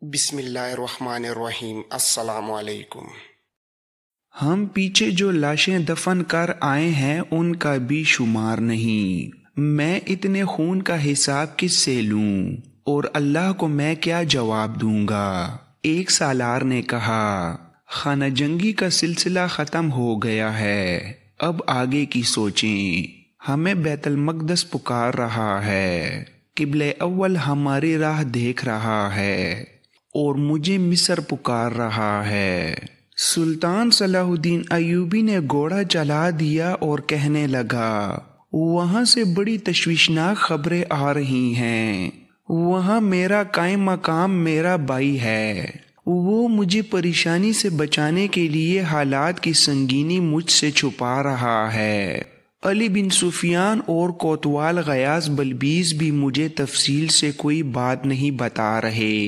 بسم اللہ الرحمن الرحیم۔ السلام علیکم۔ ہم پیچھے جو لاشیں دفن کر آئے ہیں ان کا بھی شمار نہیں۔ میں اتنے خون کا حساب کس سے لوں اور اللہ کو میں کیا جواب دوں گا؟ ایک سالار نے کہا، خانہ جنگی کا سلسلہ ختم ہو گیا ہے، اب آگے کی سوچیں۔ ہمیں بیت المقدس پکار رہا ہے، قبلہ اول ہماری راہ دیکھ رہا ہے اور مجھے مصر پکار رہا ہے۔ سلطان صلاح الدین ایوبی نے گھوڑا چلا دیا اور کہنے لگا، وہاں سے بڑی تشویشناک خبریں آ رہی ہیں۔ وہاں میرا قائم مقام میرا بھائی ہے، وہ مجھے پریشانی سے بچانے کے لیے حالات کی سنگینی مجھ سے چھپا رہا ہے۔ علی بن سفیان اور کوتوال غیاث بلبیس بھی مجھے تفصیل سے کوئی بات نہیں بتا رہے،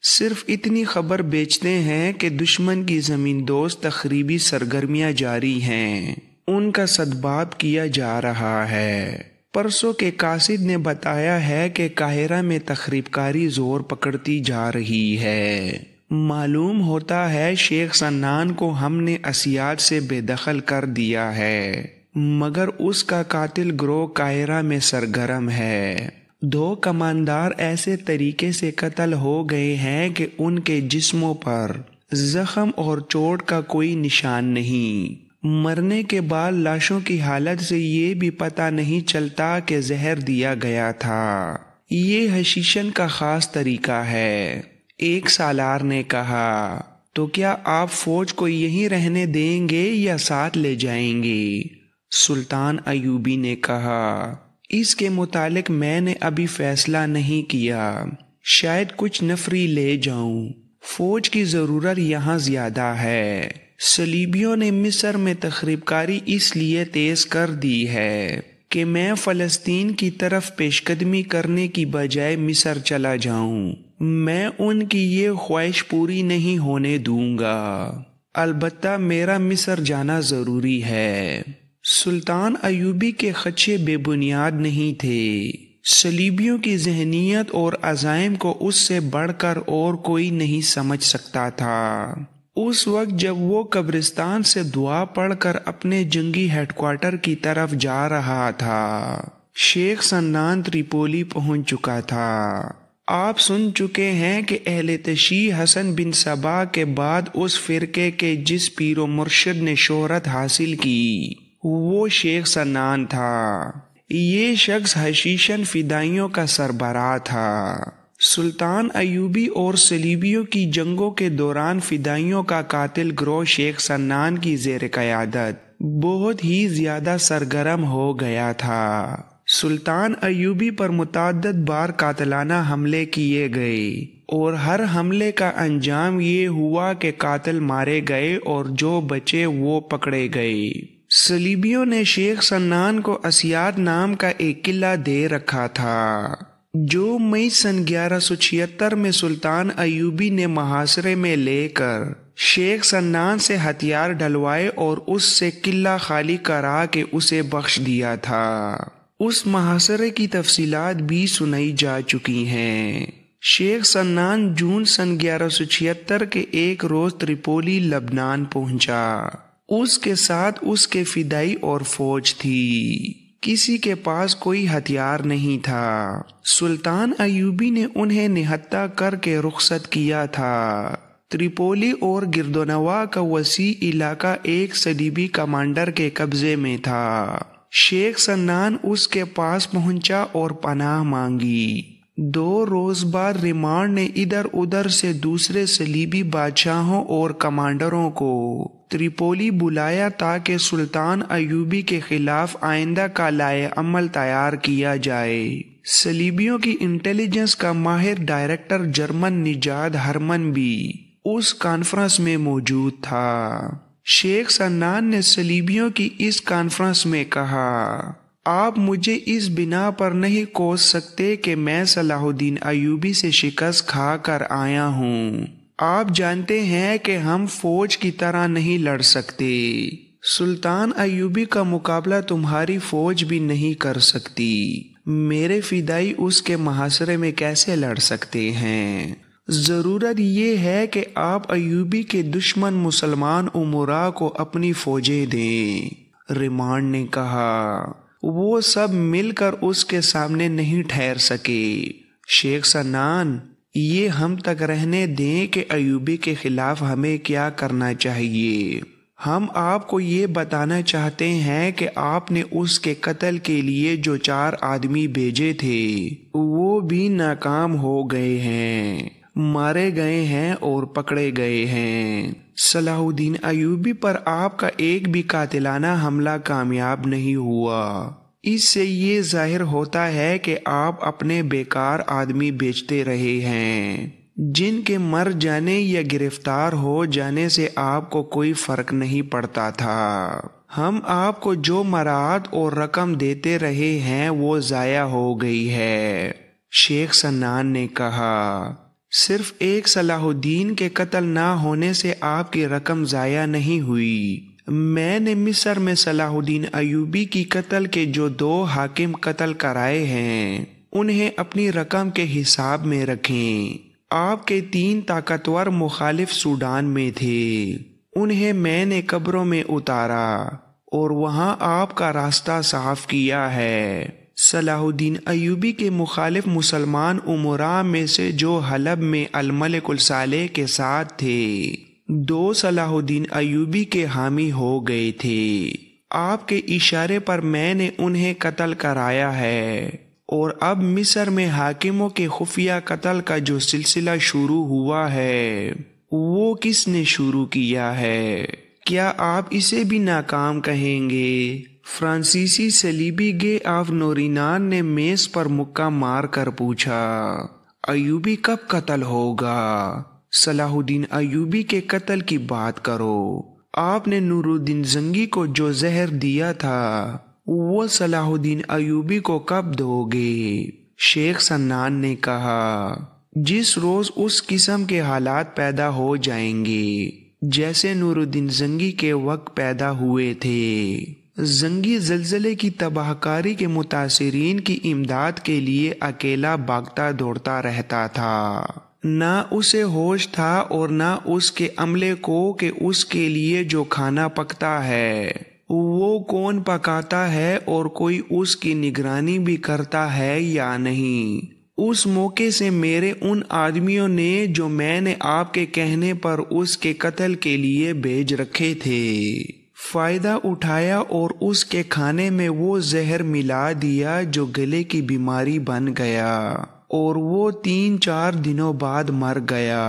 صرف اتنی خبر بیچتے ہیں کہ دشمن کی زمین دوست تخریبی سرگرمیاں جاری ہیں، ان کا سدباب کیا جا رہا ہے۔ پرسوں کے قاصد نے بتایا ہے کہ قاہرہ میں تخریب کاری زور پکڑتی جا رہی ہے۔ معلوم ہوتا ہے شیخ سنان کو ہم نے اسیاد سے بے دخل کر دیا ہے، مگر اس کا قاتل گروہ قاہرہ میں سرگرم ہے۔ 2 کماندار ایسے طریقے سے قتل ہو گئے ہیں کہ ان کے جسموں پر زخم اور چوٹ کا کوئی نشان نہیں۔ مرنے کے بعد لاشوں کی حالت سے یہ بھی پتہ نہیں چلتا کہ زہر دیا گیا تھا۔ یہ حشیشن کا خاص طریقہ ہے۔ ایک سالار نے کہا، تو کیا آپ فوج کو یہیں رہنے دیں گے یا ساتھ لے جائیں گے؟ سلطان ایوبی نے کہا، اس کے متعلق میں نے ابھی فیصلہ نہیں کیا، شاید کچھ نفری لے جاؤں۔ فوج کی ضرورت یہاں زیادہ ہے۔ صلیبیوں نے مصر میں تخریب کاری اس لیے تیز کر دی ہے کہ میں فلسطین کی طرف پیش قدمی کرنے کی بجائے مصر چلا جاؤں۔ میں ان کی یہ خواہش پوری نہیں ہونے دوں گا، البتہ میرا مصر جانا ضروری ہے۔ سلطان ایوبی کے خدشے بے بنیاد نہیں تھے۔ صلیبیوں کی ذہنیت اور عزائم کو اس سے بڑھ کر اور کوئی نہیں سمجھ سکتا تھا۔ اس وقت جب وہ قبرستان سے دعا پڑھ کر اپنے جنگی ہیڈ کوارٹر کی طرف جا رہا تھا، شیخ سنان تریپولی پہنچ چکا تھا۔ آپ سن چکے ہیں کہ اہل تشیع حسن بن صبا کے بعد اس فرقے کے جس پیر و مرشد نے شہرت حاصل کی وہ شیخ سنان تھا۔ یہ شخص حشیشن فدائیوں کا سربراہ تھا۔ سلطان ایوبی اور صلیبیوں کی جنگوں کے دوران فدائیوں کا قاتل گروہ شیخ سنان کی زیر قیادت بہت ہی زیادہ سرگرم ہو گیا تھا۔ سلطان ایوبی پر متعدد بار قاتلانہ حملے کیے گئے اور ہر حملے کا انجام یہ ہوا کہ قاتل مارے گئے اور جو بچے وہ پکڑے گئے۔ صلیبیوں نے شیخ سنان کو اسیاد نام کا ایک قلعہ دے رکھا تھا، جو مئی سن 1176 میں سلطان ایوبی نے محاصرے میں لے کر شیخ سنان سے ہتھیار ڈلوائے اور اس سے قلعہ خالی کرا کے اسے بخش دیا تھا۔ اس محاصرے کی تفصیلات بھی سنائی جا چکی ہیں۔ شیخ سنان جون سن 1176 کے ایک روز تریپولی لبنان پہنچا۔ اس کے ساتھ اس کے فدائی اور فوج تھی۔ کسی کے پاس کوئی ہتھیار نہیں تھا۔ سلطان ایوبی نے انہیں نہتہ کر کے رخصت کیا تھا۔ تریپولی اور گردونواح کا وسیع علاقہ ایک صلیبی کمانڈر کے قبضے میں تھا۔ شیخ سنان اس کے پاس پہنچا اور پناہ مانگی۔ 2 روز بعد ریمانڈ نے ادھر ادھر سے دوسرے صلیبی بادشاہوں اور کمانڈروں کو تریپولی بلایا تاکہ سلطان ایوبی کے خلاف آئندہ کا لائحہ عمل تیار کیا جائے۔ صلیبیوں کی انٹیلیجنس کا ماہر ڈائریکٹر جرمن نژاد ہرمن بھی اس کانفرنس میں موجود تھا۔ شیخ سنان نے صلیبیوں کی اس کانفرنس میں کہا، آپ مجھے اس بنا پر نہیں کوس سکتے کہ میں صلاح الدین ایوبی سے شکست کھا کر آیا ہوں۔ آپ جانتے ہیں کہ ہم فوج کی طرح نہیں لڑ سکتے۔ سلطان ایوبی کا مقابلہ تمہاری فوج بھی نہیں کر سکتی۔ میرے فدائی اس کے محاصرے میں کیسے لڑ سکتے ہیں؟ ضرورت یہ ہے کہ آپ ایوبی کے دشمن مسلمان امراء کو اپنی فوجیں دیں۔ ریمانڈ نے کہا وہ سب مل کر اس کے سامنے نہیں ٹھہر سکے۔ شیخ سنان، یہ ہم تک رہنے دیں کہ ایوبی کے خلاف ہمیں کیا کرنا چاہیے۔ ہم آپ کو یہ بتانا چاہتے ہیں کہ آپ نے اس کے قتل کے لیے جو 4 آدمی بھیجے تھے وہ بھی ناکام ہو گئے ہیں، مارے گئے ہیں اور پکڑے گئے ہیں۔ صلاح الدین ایوبی پر آپ کا ایک بھی قاتلانہ حملہ کامیاب نہیں ہوا۔ اس سے یہ ظاہر ہوتا ہے کہ آپ اپنے بیکار آدمی بیچتے رہے ہیں، جن کے مر جانے یا گرفتار ہو جانے سے آپ کو کوئی فرق نہیں پڑتا تھا۔ ہم آپ کو جو مراعات اور رقم دیتے رہے ہیں وہ ضائع ہو گئی ہے۔ شیخ سنان نے کہا صرف ایک صلاح الدین کے قتل نہ ہونے سے آپ کی رقم ضائع نہیں ہوئی۔ میں نے مصر میں صلاح الدین ایوبی کی قتل کے جو 2 حاکم قتل کرائے ہیں انہیں اپنی رقم کے حساب میں رکھیں۔ آپ کے 3 طاقتور مخالف سوڈان میں تھے، انہیں میں نے قبروں میں اتارا اور وہاں آپ کا راستہ صاف کیا ہے۔ صلاح الدین ایوبی کے مخالف مسلمان امراء میں سے جو حلب میں الملک الصالح کے ساتھ تھے 2 صلاح الدین ایوبی کے حامی ہو گئے تھے۔ آپ کے اشارے پر میں نے انہیں قتل کرایا ہے، اور اب مصر میں حاکموں کے خفیہ قتل کا جو سلسلہ شروع ہوا ہے وہ کس نے شروع کیا ہے؟ کیا آپ اسے بھی ناکام کہیں گے؟ فرانسیسی صلیبی گے آف نورینان نے میز پر مکہ مار کر پوچھا، ایوبی کب قتل ہوگا؟ صلاح الدین ایوبی کے قتل کی بات کرو۔ آپ نے نور الدین زنگی کو جو زہر دیا تھا وہ صلاح الدین ایوبی کو کب دو گے؟ شیخ سنان نے کہا جس روز اس قسم کے حالات پیدا ہو جائیں گے جیسے نور الدین زنگی کے وقت پیدا ہوئے تھے۔ زنگی زلزلے کی تباہ کاری کے متاثرین کی امداد کے لیے اکیلا بھاگتا دوڑتا رہتا تھا، نہ اسے ہوش تھا اور نہ اس کے عملے کو کہ اس کے لیے جو کھانا پکتا ہے وہ کون پکاتا ہے اور کوئی اس کی نگرانی بھی کرتا ہے یا نہیں۔ اس موقع سے میرے ان آدمیوں نے جو میں نے آپ کے کہنے پر اس کے قتل کے لیے بھیج رکھے تھے فائدہ اٹھایا اور اس کے کھانے میں وہ زہر ملا دیا جو گلے کی بیماری بن گیا اور وہ 3-4 دنوں بعد مر گیا۔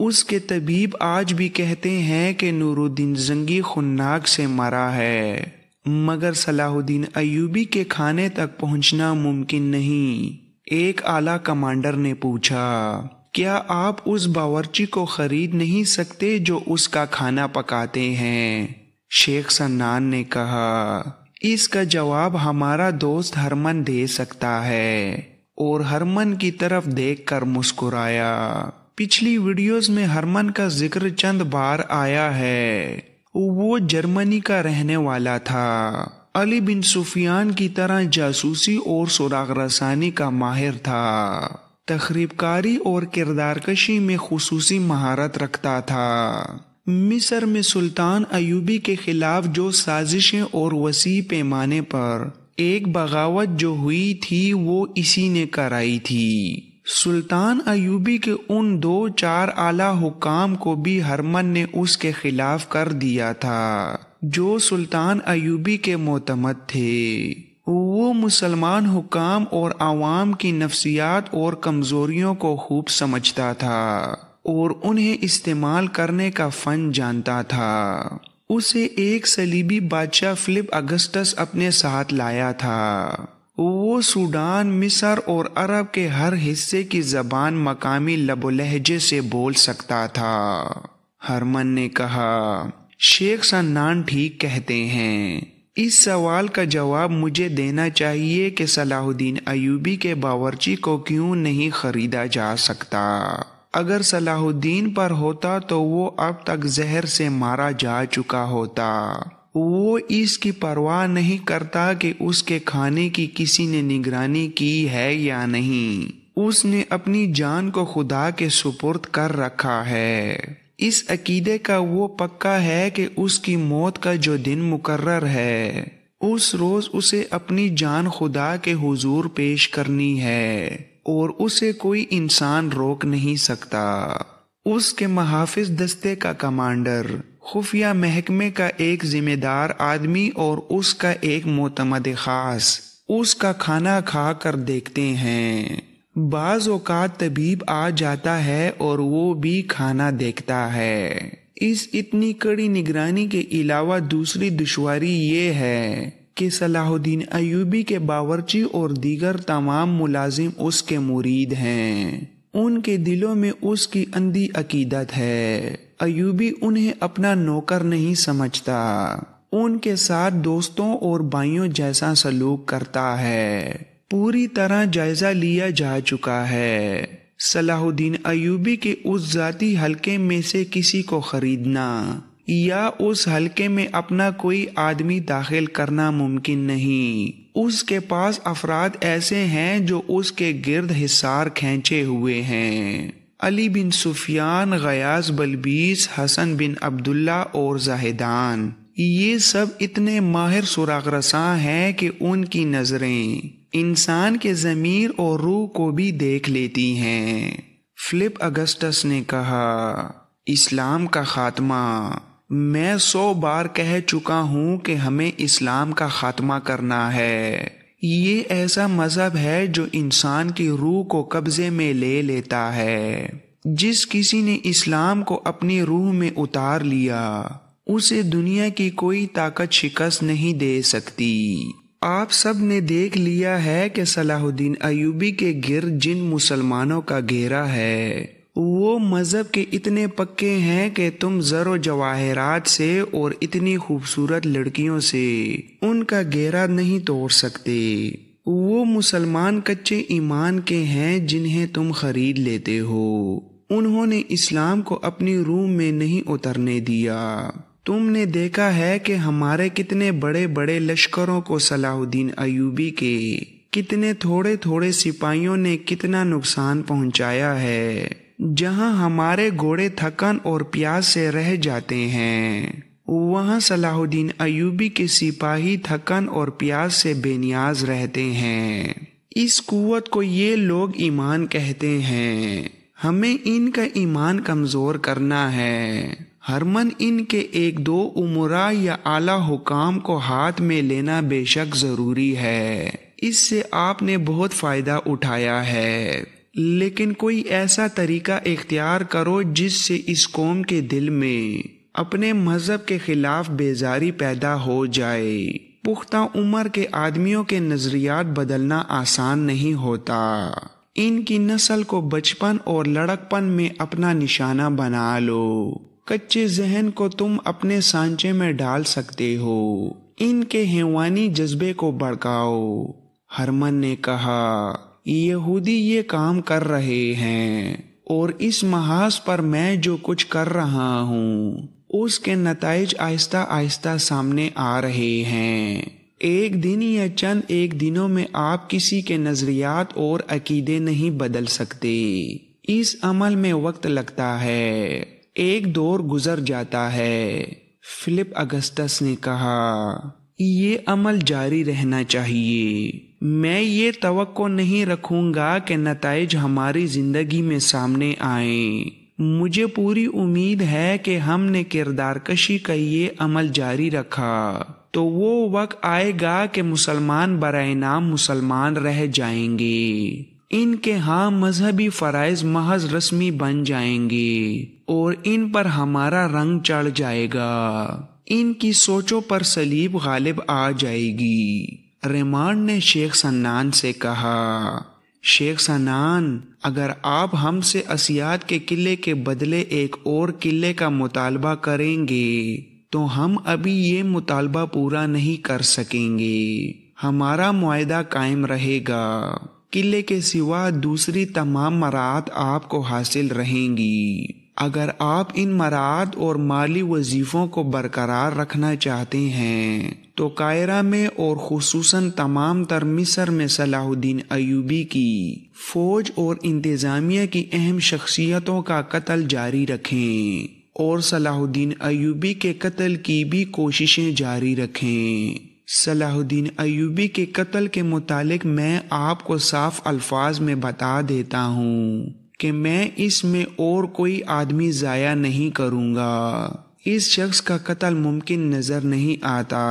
اس کے طبیب آج بھی کہتے ہیں کہ نور الدین زنگی خناق سے مرا ہے، مگر صلاح الدین ایوبی کے کھانے تک پہنچنا ممکن نہیں۔ ایک اعلیٰ کمانڈر نے پوچھا، کیا آپ اس باورچی کو خرید نہیں سکتے جو اس کا کھانا پکاتے ہیں؟ شیخ سنان نے کہا، اس کا جواب ہمارا دوست ہرمن دے سکتا ہے، اور ہرمن کی طرف دیکھ کر مسکرایا۔ پچھلی ویڈیوز میں ہرمن کا ذکر چند بار آیا ہے۔ وہ جرمنی کا رہنے والا تھا، علی بن سفیان کی طرح جاسوسی اور سراغ رسانی کا ماہر تھا، تخریب کاری اور کردار کشی میں خصوصی مہارت رکھتا تھا۔ مصر میں سلطان ایوبی کے خلاف جو سازشیں اور وسیع پیمانے پر ایک بغاوت جو ہوئی تھی وہ اسی نے کرائی تھی۔ سلطان ایوبی کے ان 2-4 اعلیٰ حکام کو بھی ہرمن نے اس کے خلاف کر دیا تھا جو سلطان ایوبی کے معتمد تھے۔ وہ مسلمان حکام اور عوام کی نفسیات اور کمزوریوں کو خوب سمجھتا تھا اور انہیں استعمال کرنے کا فن جانتا تھا۔ اسے ایک صلیبی بادشاہ فلپ اگسٹس اپنے ساتھ لایا تھا۔ وہ سوڈان، مصر اور عرب کے ہر حصے کی زبان مقامی لب و لہجے سے بول سکتا تھا۔ ہرمن نے کہا، شیخ سنان ٹھیک کہتے ہیں۔ اس سوال کا جواب مجھے دینا چاہیے کہ صلاح الدین ایوبی کے باورچی کو کیوں نہیں خریدا جا سکتا؟ اگر صلاح الدین پر ہوتا تو وہ اب تک زہر سے مارا جا چکا ہوتا۔ وہ اس کی پرواہ نہیں کرتا کہ اس کے کھانے کی کسی نے نگرانی کی ہے یا نہیں۔ اس نے اپنی جان کو خدا کے سپرد کر رکھا ہے۔ اس عقیدے کا وہ پکا ہے کہ اس کی موت کا جو دن مقرر ہے اس روز اسے اپنی جان خدا کے حضور پیش کرنی ہے اور اسے کوئی انسان روک نہیں سکتا۔ اس کے محافظ دستے کا کمانڈر، خفیہ محکمے کا ایک ذمہ دار آدمی اور اس کا ایک معتمد خاص اس کا کھانا کھا کر دیکھتے ہیں۔ بعض اوقات طبیب آ جاتا ہے اور وہ بھی کھانا دیکھتا ہے۔ اس اتنی کڑی نگرانی کے علاوہ دوسری دشواری یہ ہے کہ صلاح الدین ایوبی کے باورچی اور دیگر تمام ملازم اس کے مرید ہیں۔ ان کے دلوں میں اس کی اندھی عقیدت ہے۔ ایوبی انہیں اپنا نوکر نہیں سمجھتا، ان کے ساتھ دوستوں اور بھائیوں جیسا سلوک کرتا ہے۔ پوری طرح جائزہ لیا جا چکا ہے۔ صلاح الدین ایوبی کے اس ذاتی حلقے میں سے کسی کو خریدنا یا اس حلقے میں اپنا کوئی آدمی داخل کرنا ممکن نہیں۔ اس کے پاس افراد ایسے ہیں جو اس کے گرد حصار کھینچے ہوئے ہیں۔ علی بن سفیان، غیاث بلبیس، حسن بن عبداللہ اور زاہدان، یہ سب اتنے ماہر سراغ رساں ہیں کہ ان کی نظریں انسان کے ضمیر اور روح کو بھی دیکھ لیتی ہیں۔ فلپ اگسٹس نے کہا، اسلام کا خاتمہ، میں 100 بار کہہ چکا ہوں کہ ہمیں اسلام کا خاتمہ کرنا ہے۔ یہ ایسا مذہب ہے جو انسان کی روح کو قبضے میں لے لیتا ہے۔ جس کسی نے اسلام کو اپنی روح میں اتار لیا اسے دنیا کی کوئی طاقت شکست نہیں دے سکتی۔ آپ سب نے دیکھ لیا ہے کہ صلاح الدین ایوبی کے گرد جن مسلمانوں کا گھیرا ہے وہ مذہب کے اتنے پکے ہیں کہ تم زر و جواہرات سے اور اتنی خوبصورت لڑکیوں سے ان کا گھیرا نہیں توڑ سکتے۔ وہ مسلمان کچے ایمان کے ہیں جنہیں تم خرید لیتے ہو۔ انہوں نے اسلام کو اپنی روح میں نہیں اترنے دیا۔ تم نے دیکھا ہے کہ ہمارے کتنے بڑے بڑے لشکروں کو صلاح الدین ایوبی کے کتنے تھوڑے تھوڑے سپاہیوں نے کتنا نقصان پہنچایا ہے۔ جہاں ہمارے گھوڑے تھکن اور پیاس سے رہ جاتے ہیں وہاں صلاح الدین ایوبی کے سپاہی تھکن اور پیاس سے بے نیاز رہتے ہیں۔ اس قوت کو یہ لوگ ایمان کہتے ہیں۔ ہمیں ان کا ایمان کمزور کرنا ہے۔ ہرمن ان کے ایک دو امراء یا اعلیٰ حکام کو ہاتھ میں لینا بے شک ضروری ہے۔ اس سے آپ نے بہت فائدہ اٹھایا ہے، لیکن کوئی ایسا طریقہ اختیار کرو جس سے اس قوم کے دل میں اپنے مذہب کے خلاف بیزاری پیدا ہو جائے۔ پختہ عمر کے آدمیوں کے نظریات بدلنا آسان نہیں ہوتا۔ ان کی نسل کو بچپن اور لڑکپن میں اپنا نشانہ بنا لو۔ کچے ذہن کو تم اپنے سانچے میں ڈال سکتے ہو۔ ان کے حیوانی جذبے کو بھڑکاؤ۔ ہرمن نے کہا، یہودی یہ کام کر رہے ہیں اور اس محاذ پر میں جو کچھ کر رہا ہوں اس کے نتائج آہستہ آہستہ سامنے آ رہے ہیں۔ ایک دن یا چند ایک دنوں میں آپ کسی کے نظریات اور عقیدے نہیں بدل سکتے۔ اس عمل میں وقت لگتا ہے، ایک دور گزر جاتا ہے۔ فلپ اگسٹس نے کہا، یہ عمل جاری رہنا چاہیے۔ میں یہ توقع نہیں رکھوں گا کہ نتائج ہماری زندگی میں سامنے آئیں۔ مجھے پوری امید ہے کہ ہم نے کردار کشی کا یہ عمل جاری رکھا تو وہ وقت آئے گا کہ مسلمان برائے نام مسلمان رہ جائیں گے۔ ان کے ہاں مذہبی فرائض محض رسمی بن جائیں گے اور ان پر ہمارا رنگ چڑھ جائے گا۔ ان کی سوچوں پر صلیب غالب آ جائے گی۔ ریمانڈ نے شیخ سنان سے کہا، شیخ سنان، اگر آپ ہم سے اسیاد کے قلعے کے بدلے ایک اور قلعے کا مطالبہ کریں گے تو ہم ابھی یہ مطالبہ پورا نہیں کر سکیں گے۔ ہمارا معاہدہ قائم رہے گا۔ قلعے کے سوا دوسری تمام مراعات آپ کو حاصل رہیں گی۔ اگر آپ ان مراعات اور مالی وظیفوں کو برقرار رکھنا چاہتے ہیں تو قاہرہ میں اور خصوصاً تمام تر مصر میں صلاح الدین ایوبی کی فوج اور انتظامیہ کی اہم شخصیتوں کا قتل جاری رکھیں اور صلاح الدین ایوبی کے قتل کی بھی کوششیں جاری رکھیں۔ صلاح الدین ایوبی کے قتل کے متعلق میں آپ کو صاف الفاظ میں بتا دیتا ہوں کہ میں اس میں اور کوئی آدمی ضائع نہیں کروں گا۔ اس شخص کا قتل ممکن نظر نہیں آتا۔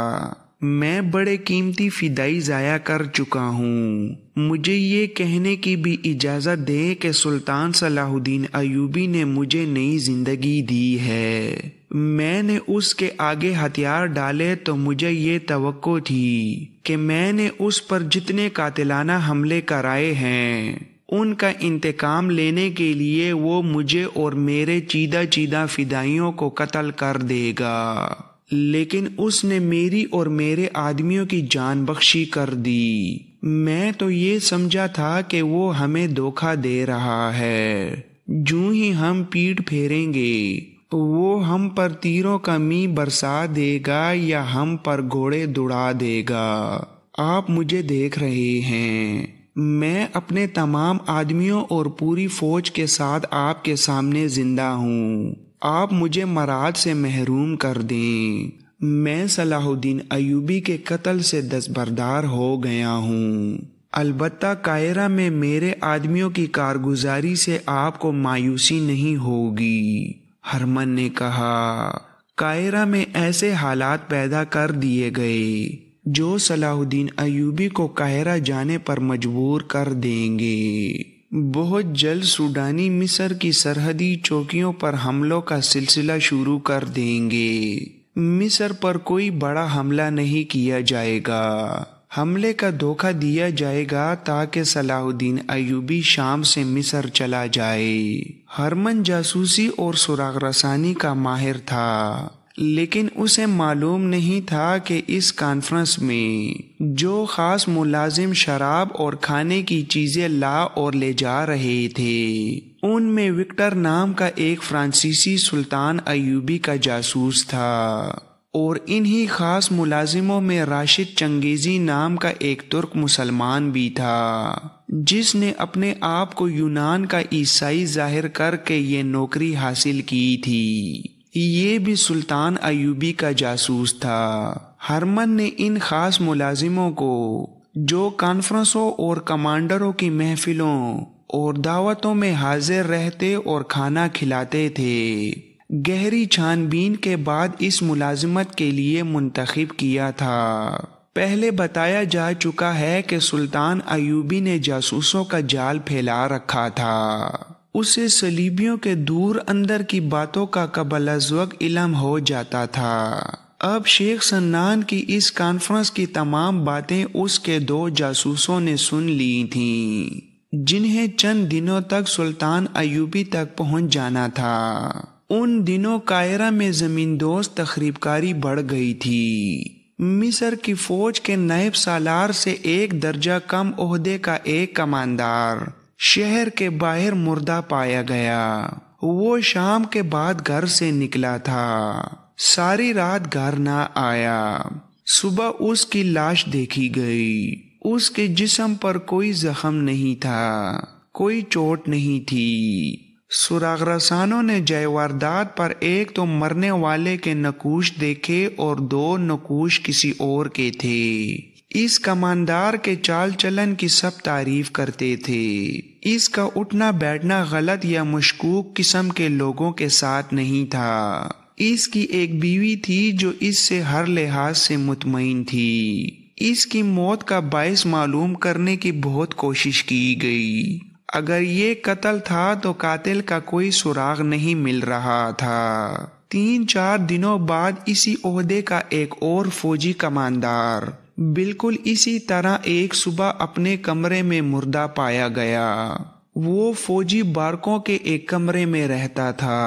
میں بڑے قیمتی فدائی ضائع کر چکا ہوں۔ مجھے یہ کہنے کی بھی اجازت دے کہ سلطان صلاح الدین ایوبی نے مجھے نئی زندگی دی ہے۔ میں نے اس کے آگے ہتھیار ڈالے تو مجھے یہ توقع تھی کہ میں نے اس پر جتنے قاتلانہ حملے کرائے ہیں ان کا انتقام لینے کے لیے وہ مجھے اور میرے چیدہ فدائیوں کو قتل کر دے گا، لیکن اس نے میری اور میرے آدمیوں کی جان بخشی کر دی۔ میں تو یہ سمجھا تھا کہ وہ ہمیں دھوکہ دے رہا ہے۔ جوں ہی ہم پیٹ پھیریں گے وہ ہم پر تیروں کا می برسا دے گا یا ہم پر گھوڑے دوڑا دے گا۔ آپ مجھے دیکھ رہے ہیں، میں اپنے تمام آدمیوں اور پوری فوج کے ساتھ آپ کے سامنے زندہ ہوں۔ آپ مجھے مراد سے محروم کر دیں۔ میں صلاح الدین ایوبی کے قتل سے دستبردار ہو گیا ہوں، البتہ قاہرہ میں میرے آدمیوں کی کارگزاری سے آپ کو مایوسی نہیں ہوگی۔ ہرمن نے کہا، قاہرہ میں ایسے حالات پیدا کر دیے گئے جو صلاح الدین ایوبی کو قاہرہ جانے پر مجبور کر دیں گے۔ بہت جلد سوڈانی مصر کی سرحدی چوکیوں پر حملوں کا سلسلہ شروع کر دیں گے۔ مصر پر کوئی بڑا حملہ نہیں کیا جائے گا، حملے کا دھوکہ دیا جائے گا تاکہ صلاح الدین ایوبی شام سے مصر چلا جائے۔ ہرمن جاسوسی اور سراغ رسانی کا ماہر تھا، لیکن اسے معلوم نہیں تھا کہ اس کانفرنس میں جو خاص ملازم شراب اور کھانے کی چیزیں لا اور لے جا رہے تھے ان میں وکٹر نام کا ایک فرانسیسی سلطان ایوبی کا جاسوس تھا، اور انہی خاص ملازموں میں راشد چنگیزی نام کا ایک ترک مسلمان بھی تھا جس نے اپنے آپ کو یونان کا عیسائی ظاہر کر کے یہ نوکری حاصل کی تھی۔ یہ بھی سلطان ایوبی کا جاسوس تھا۔ ہرمن نے ان خاص ملازموں کو جو کانفرنسوں اور کمانڈروں کی محفلوں اور دعوتوں میں حاضر رہتے اور کھانا کھلاتے تھے، گہری چھان بین کے بعد اس ملازمت کے لیے منتخب کیا تھا۔ پہلے بتایا جا چکا ہے کہ سلطان ایوبی نے جاسوسوں کا جال پھیلا رکھا تھا۔ اسے صلیبیوں کے دور اندر کی باتوں کا قبل از وقت علم ہو جاتا تھا۔ اب شیخ سنان کی اس کانفرنس کی تمام باتیں اس کے 2 جاسوسوں نے سن لی تھیں جنہیں چند دنوں تک سلطان ایوبی تک پہنچ جانا تھا۔ ان دنوں قاہرہ میں زمین دوست تخریب کاری بڑھ گئی تھی۔ مصر کی فوج کے نائب سالار سے 1 درجہ کم عہدے کا ایک کماندار شہر کے باہر مردہ پایا گیا۔ وہ شام کے بعد گھر سے نکلا تھا، ساری رات گھر نہ آیا۔ صبح اس کی لاش دیکھی گئی۔ اس کے جسم پر کوئی زخم نہیں تھا، کوئی چوٹ نہیں تھی۔ سراغ رسانوں نے جائے واردات پر ایک تو مرنے والے کے نقوش دیکھے اور 2 نقوش کسی اور کے تھے۔ اس کماندار کے چال چلن کی سب تعریف کرتے تھے۔ اس کا اٹھنا بیٹھنا غلط یا مشکوک قسم کے لوگوں کے ساتھ نہیں تھا۔ اس کی ایک بیوی تھی جو اس سے ہر لحاظ سے مطمئن تھی۔ اس کی موت کا باعث معلوم کرنے کی بہت کوشش کی گئی۔ اگر یہ قتل تھا تو قاتل کا کوئی سراغ نہیں مل رہا تھا۔ 3-4 دنوں بعد اسی عہدے کا ایک اور فوجی کماندار بالکل اسی طرح ایک صبح اپنے کمرے میں مردہ پایا گیا۔ وہ فوجی بارکوں کے ایک کمرے میں رہتا تھا۔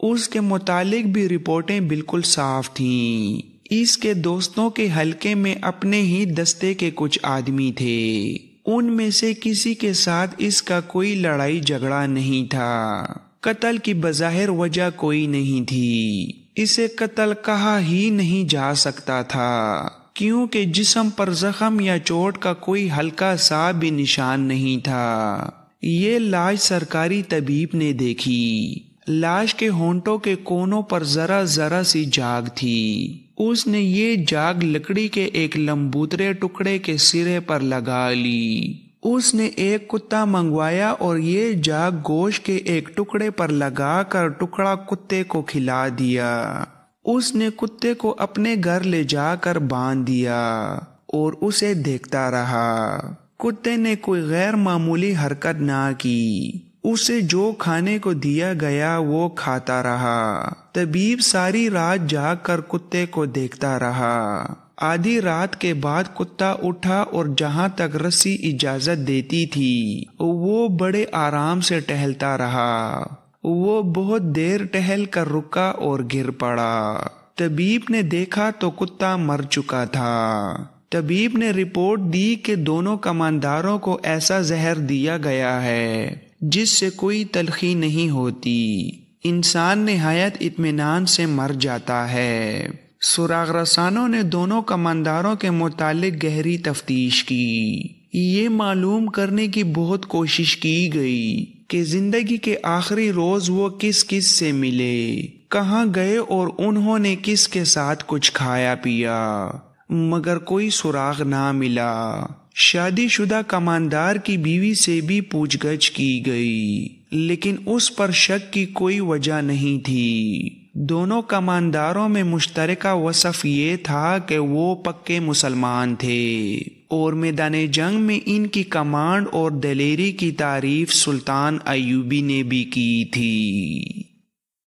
اس کے متعلق بھی رپورٹیں بالکل صاف تھیں۔ اس کے دوستوں کے حلقے میں اپنے ہی دستے کے کچھ آدمی تھے۔ ان میں سے کسی کے ساتھ اس کا کوئی لڑائی جھگڑا نہیں تھا۔ قتل کی بظاہر وجہ کوئی نہیں تھی، اسے قتل کہا ہی نہیں جا سکتا تھا کیونکہ جسم پر زخم یا چوٹ کا کوئی ہلکا سا بھی نشان نہیں تھا۔ یہ لاش سرکاری طبیب نے دیکھی۔ لاش کے ہونٹوں کے کونوں پر ذرا ذرا سی جاگ تھی۔ اس نے یہ جاگ لکڑی کے ایک لمبوترے ٹکڑے کے سرے پر لگا لی۔ اس نے ایک کتا منگوایا اور یہ جاگ گوشت کے ایک ٹکڑے پر لگا کر ٹکڑا کتے کو کھلا دیا۔ اس نے کتے کو اپنے گھر لے جا کر باندھ دیا اور اسے دیکھتا رہا۔ کتے نے کوئی غیر معمولی حرکت نہ کی، اسے جو کھانے کو دیا گیا وہ کھاتا رہا۔ طبیب ساری رات جاگ کر کتے کو دیکھتا رہا۔ آدھی رات کے بعد کتا اٹھا اور جہاں تک رسی اجازت دیتی تھی وہ بڑے آرام سے ٹہلتا رہا۔ وہ بہت دیر ٹہل کر رکا اور گر پڑا۔ طبیب نے دیکھا تو کتا مر چکا تھا۔ طبیب نے رپورٹ دی کہ دونوں کمانداروں کو ایسا زہر دیا گیا ہے جس سے کوئی تلخی نہیں ہوتی۔ انسان نہایت اطمینان سے مر جاتا ہے۔ سراغ رسانوں نے دونوں کمانداروں کے متعلق گہری تفتیش کی۔ یہ معلوم کرنے کی بہت کوشش کی گئی کہ زندگی کے آخری روز وہ کس کس سے ملے، کہاں گئے اور انہوں نے کس کے ساتھ کچھ کھایا پیا، مگر کوئی سراغ نہ ملا۔ شادی شدہ کماندار کی بیوی سے بھی پوچھ گچھ کی گئی لیکن اس پر شک کی کوئی وجہ نہیں تھی۔ دونوں کمانداروں میں مشترکہ وصف یہ تھا کہ وہ پکے مسلمان تھے اور میدان جنگ میں ان کی کمانڈ اور دلیری کی تعریف سلطان ایوبی نے بھی کی تھی۔